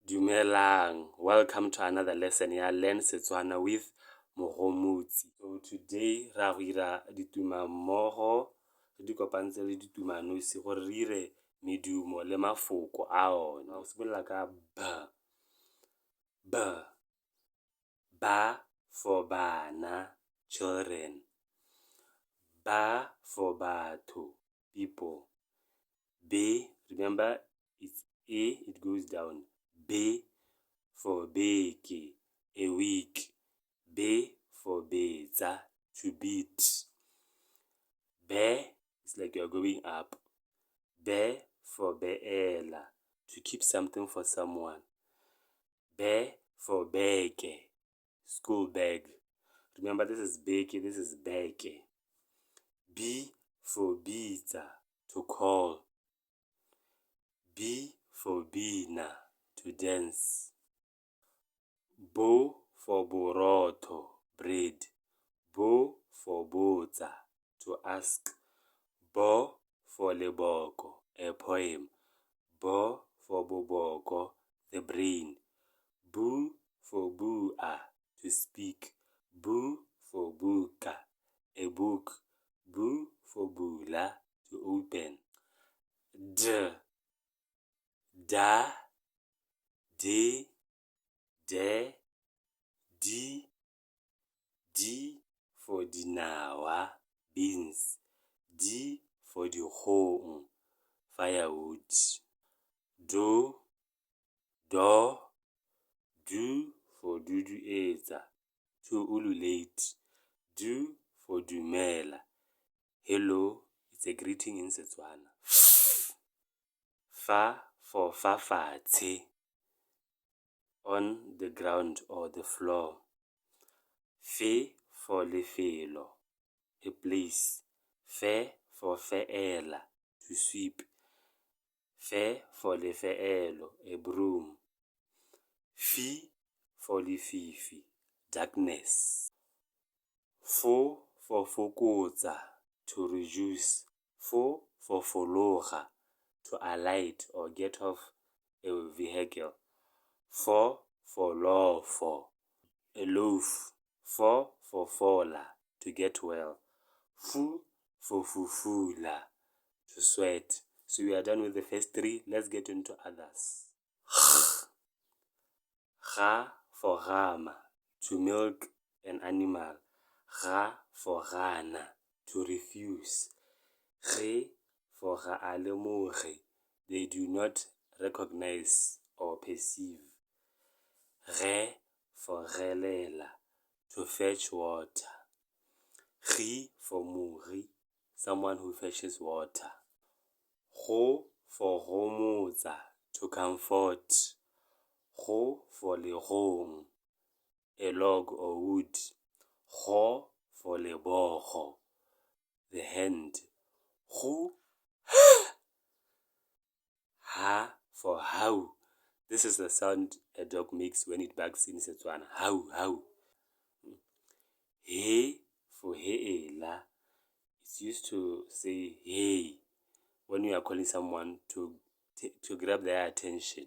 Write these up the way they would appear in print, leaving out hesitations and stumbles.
Dumelang, welcome to another lesson ya Learn Setswana with Mogomotsi. So today ra go ira ditumammogo di kopantse le ditumanosi gore re ire medumo le mafoko a ona. O simolola ka b, ba for bana, children. Ba for batho, people. B, remember it's A, it goes down. B for beke, a week. B for beza, to beat. Be is like you're going up. Be for beela, to keep something for someone. Be for beke, school bag. Remember, this is beke, this is beke. B for bita, to call. B for bina, to dance. Bo for boroto, bread. Bo for botsa, to ask. Bo for leboko, a poem. Bo for boboko, the brain. Bu for bua, to speak. Bu for buka, a book. Bu for bula, to open. D, da, de, de, di, di for dinawa, beans. Di for dikgong, firewood. Do, do, du for duduetsa, to ululate. Du for dumela, hello, it's a greeting in Setswana. Fa for fafatshe, on the ground or the floor. Fe for lefelo, a place. Fe for feela, to sweep. Fe for lefeelo, a broom. Fi for lefifi, darkness. Fo for fokotsa, to reduce. Fo for fologa, to alight or get off a vehicle. Fo for lofo, a loaf. Fo for fola, to get well. Fu for fufula, to sweat. So we are done with the first three. Let's get into others. Ga for gama, to milk an animal. Ga for gana, to refuse. Ge for ga a lemoge, they do not recognize or perceive. Ge for gelela, to fetch water. Gi for muri, someone who fetches water. Go for gomotsa, to comfort. Go for legong, a log or wood. Go for lebogo, the hand. Go ha for how. This is the sound a dog makes when it barks in Setswana. How, how. He for heela. It's used to say hey when you are calling someone to grab their attention.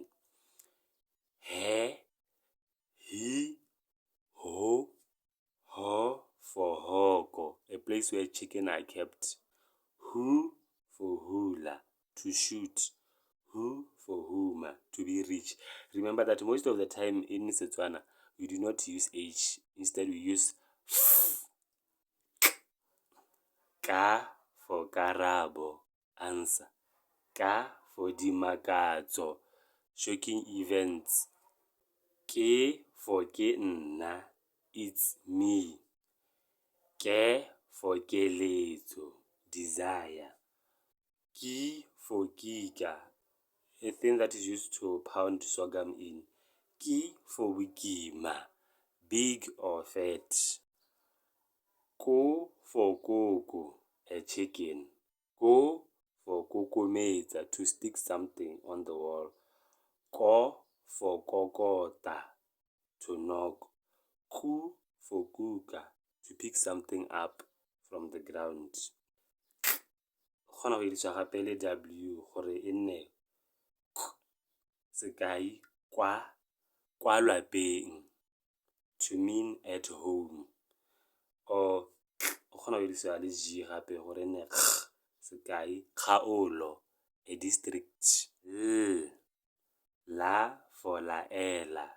He, he, ho, ho for hoko, a place where chicken are kept. Hu for hula, to shoot. Hu for huma, to be rich. Remember that most of the time in Setswana, we do not use H. Instead, we use F. Ka for karabo, answer. Ka for dimakatso, shocking events. Ke for ke nna, it's me. Ke for keletso, desire. Ki for kika, a thing that is used to pound sorghum in. Ki for wikima, big or fat. Ko for koko, a chicken. Ko for kokometsa, to stick something on the wall. Ko for kokota, to knock. Ku for kuka, to pick something up from the ground. Gona go iriswa gape le W gore e nne k, sekai kwa lapeng, to mean at home. Or o kgona go dirisiwa le G gape gore ne sekai kgaolo, a district. La for laela,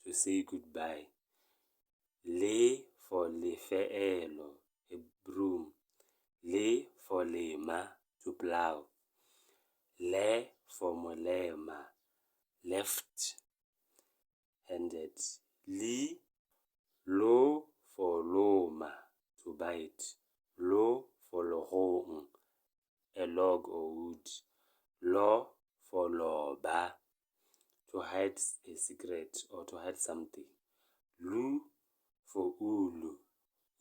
to say goodbye. Le for lefeelo, a broom. Le for lema, to plow. Le for molema, left-handed. Lo for loma, to bite. Lo for logong, a log or wood. Lo for loba, to hide a secret or to hide something. Lu for ulu,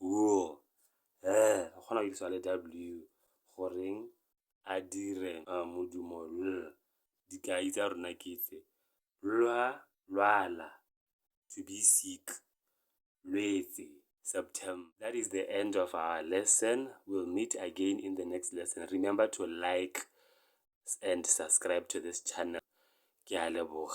wool. Go kgona go dirisiwa le W goreng a dire modumo L. Dikai tsa rona ke tse: lwala, to be sick. Lwetse, September. That is the end of our lesson. We'll meet again in the next lesson. Remember to like and subscribe to this channel. Ke a leboga.